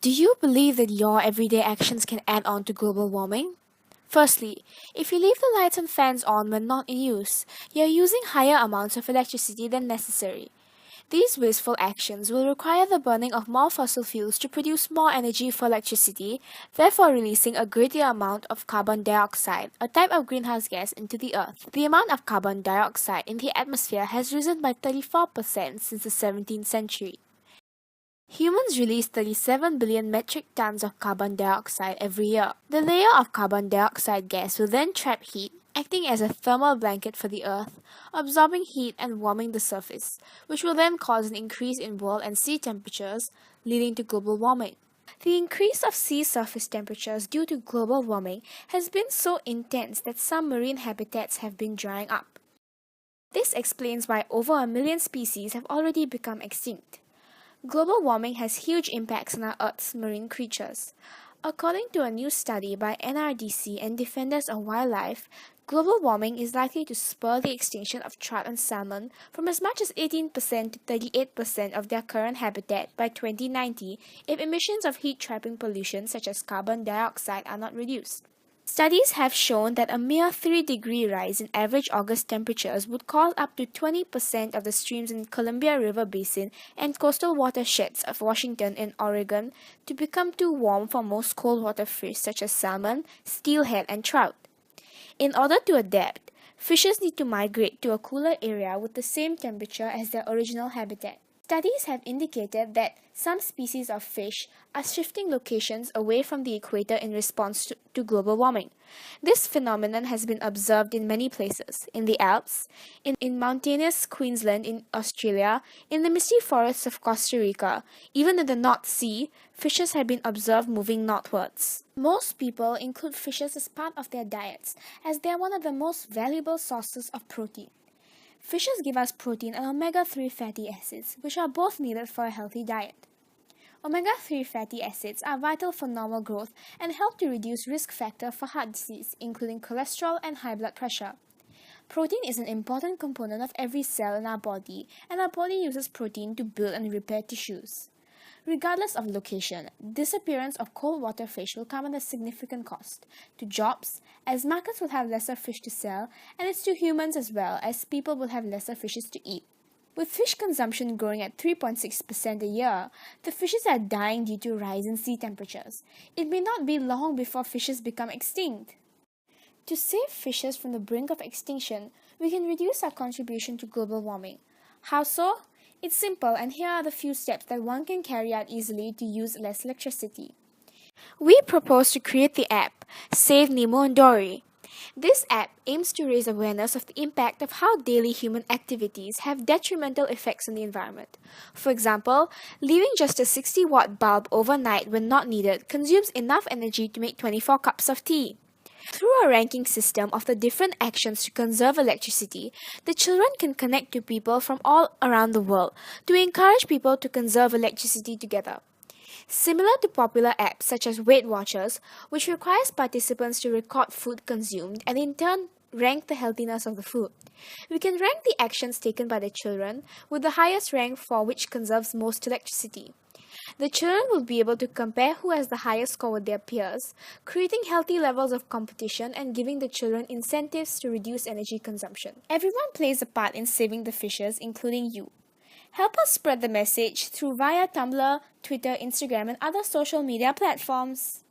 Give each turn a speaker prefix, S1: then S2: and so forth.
S1: Do you believe that your everyday actions can add on to global warming? Firstly, if you leave the lights and fans on when not in use, you're using higher amounts of electricity than necessary. These wasteful actions will require the burning of more fossil fuels to produce more energy for electricity, therefore releasing a greater amount of carbon dioxide, a type of greenhouse gas, into the earth. The amount of carbon dioxide in the atmosphere has risen by 34% since the 17th century. Humans release 37 billion metric tons of carbon dioxide every year. The layer of carbon dioxide gas will then trap heat, acting as a thermal blanket for the Earth, absorbing heat and warming the surface, which will then cause an increase in world and sea temperatures, leading to global warming. The increase of sea surface temperatures due to global warming has been so intense that some marine habitats have been drying up. This explains why over a million species have already become extinct. Global warming has huge impacts on our Earth's marine creatures. According to a new study by NRDC and Defenders of Wildlife, global warming is likely to spur the extinction of trout and salmon from as much as 18% to 38% of their current habitat by 2090 if emissions of heat-trapping pollution such as carbon dioxide are not reduced. Studies have shown that a mere 3-degree rise in average August temperatures would cause up to 20% of the streams in Columbia River Basin and coastal watersheds of Washington and Oregon to become too warm for most cold water fish such as salmon, steelhead, and trout. In order to adapt, fishes need to migrate to a cooler area with the same temperature as their original habitat. Studies have indicated that some species of fish are shifting locations away from the equator in response to global warming. This phenomenon has been observed in many places: in the Alps, in mountainous Queensland in Australia, in the misty forests of Costa Rica, even in the North Sea, fishes have been observed moving northwards. Most people include fishes as part of their diets, as they are one of the most valuable sources of protein. Fishes give us protein and omega-3 fatty acids, which are both needed for a healthy diet. Omega-3 fatty acids are vital for normal growth and help to reduce risk factors for heart disease, including cholesterol and high blood pressure. Protein is an important component of every cell in our body, and our body uses protein to build and repair tissues. Regardless of location, disappearance of cold water fish will come at a significant cost to jobs, as markets will have lesser fish to sell, and it's to humans as well, as people will have lesser fishes to eat. With fish consumption growing at 3.6% a year, the fishes are dying due to rise in sea temperatures. It may not be long before fishes become extinct. To save fishes from the brink of extinction, we can reduce our contribution to global warming. How so? It's simple, and here are the few steps that one can carry out easily to use less electricity. We propose to create the app Save Nemo and Dory. This app aims to raise awareness of the impact of how daily human activities have detrimental effects on the environment. For example, leaving just a 60-watt bulb overnight when not needed consumes enough energy to make 24 cups of tea. Through a ranking system of the different actions to conserve electricity, the children can connect to people from all around the world to encourage people to conserve electricity together. Similar to popular apps such as Weight Watchers, which requires participants to record food consumed and in turn rank the healthiness of the food, we can rank the actions taken by the children with the highest rank for which conserves most electricity. The children will be able to compare who has the highest score with their peers, creating healthy levels of competition and giving the children incentives to reduce energy consumption. Everyone plays a part in saving the fishes, including you. Help us spread the message through via Tumblr, Twitter, Instagram, and other social media platforms.